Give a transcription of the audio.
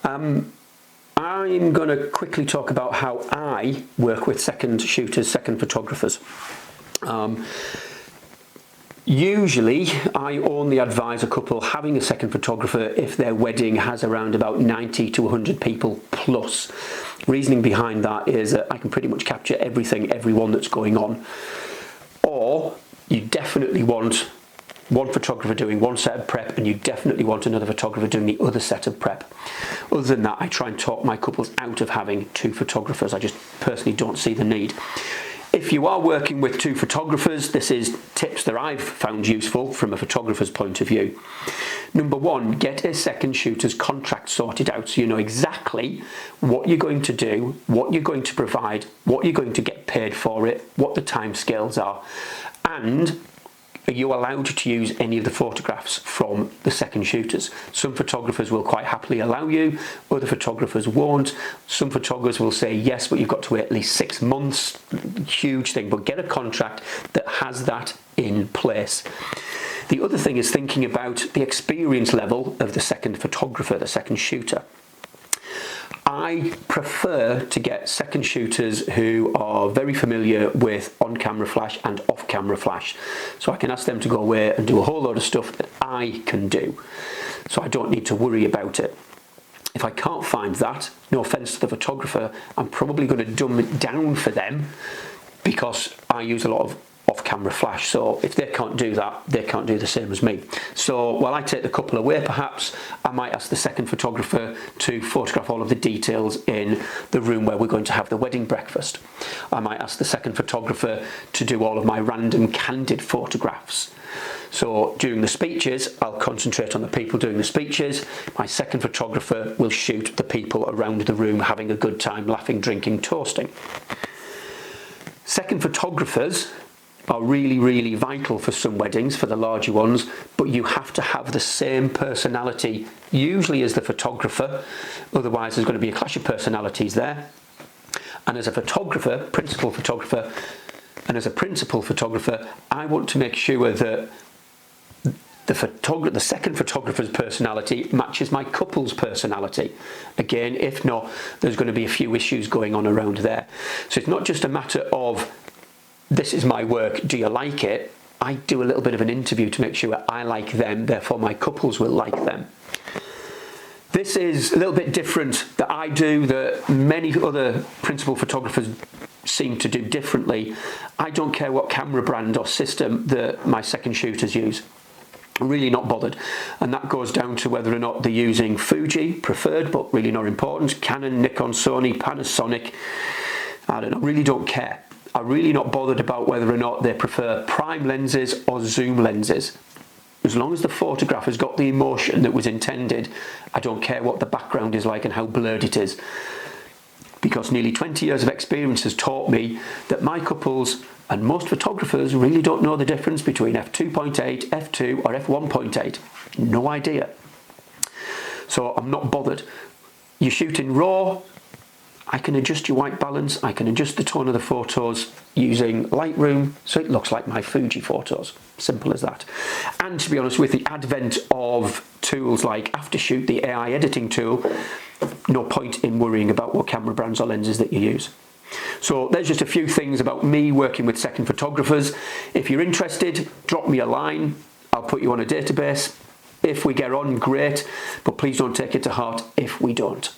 I'm going to quickly talk about how I work with second shooters, second photographers. Usually, I only advise a couple having a second photographer if their wedding has around about 90 to 100 people plus. Reasoning behind that is that I can pretty much capture everyone that's going on. Or you definitely want one photographer doing one set of prep, and you definitely want another photographer doing the other set of prep. Other than that, I try and talk my couples out of having two photographers. I just personally don't see the need. If you are working with two photographers, this is tips that I've found useful from a photographer's point of view. Number one, get a second shooter's contract sorted out so you know exactly what you're going to do, what you're going to provide, what you're going to get paid for it, what the time scales are, and are you allowed to use any of the photographs from the second shooters? Some photographers will quite happily allow you, other photographers won't. Some photographers will say yes, but you've got to wait at least 6 months. Huge thing, but get a contract that has that in place. The other thing is thinking about the experience level of the second photographer, the second shooter. I prefer to get second shooters who are very familiar with on-camera flash and off-camera flash. So I can ask them to go away and do a whole load of stuff that I can do. So I don't need to worry about it. If I can't find that, no offense to the photographer, I'm probably going to dumb it down for them because I use a lot of off-camera flash. So if they can't do that, they can't do the same as me. So while I take the couple away, perhaps I might ask the second photographer to photograph all of the details in the room where we're going to have the wedding breakfast. I might ask the second photographer to do all of my random candid photographs. So during the speeches, I'll concentrate on the people doing the speeches. My second photographer will shoot the people around the room having a good time, laughing, drinking, toasting. Second photographers are really, really vital for some weddings, for the larger ones, but you have to have the same personality, usually as the photographer, otherwise there's going to be a clash of personalities there. And as a photographer, principal photographer, and as a principal photographer, I want to make sure that the second photographer's personality matches my couple's personality. Again, if not, there's going to be a few issues going on around there. So it's not just a matter of this is my work, do you like it? I do a little bit of an interview to make sure I like them, therefore my couples will like them. This is a little bit different that I do, that many other principal photographers seem to do differently. I don't care what camera brand or system that my second shooters use. I'm really not bothered, and that goes down to whether or not they're using Fuji, preferred but really not important, Canon, Nikon, Sony, Panasonic, I don't know, really don't care. I'm really not bothered about whether or not they prefer prime lenses or zoom lenses. As long as the photograph has got the emotion that was intended, I don't care what the background is like and how blurred it is. Because nearly 20 years of experience has taught me that my couples and most photographers really don't know the difference between f2.8, f2 or f1.8. No idea. So I'm not bothered. You shoot in RAW, I can adjust your white balance, I can adjust the tone of the photos using Lightroom so it looks like my Fuji photos. Simple as that. And to be honest, with the advent of tools like Aftershoot, the AI editing tool, no point in worrying about what camera brands or lenses that you use. So there's just a few things about me working with second photographers. If you're interested, drop me a line. I'll put you on a database. If we get on, great, but please don't take it to heart if we don't.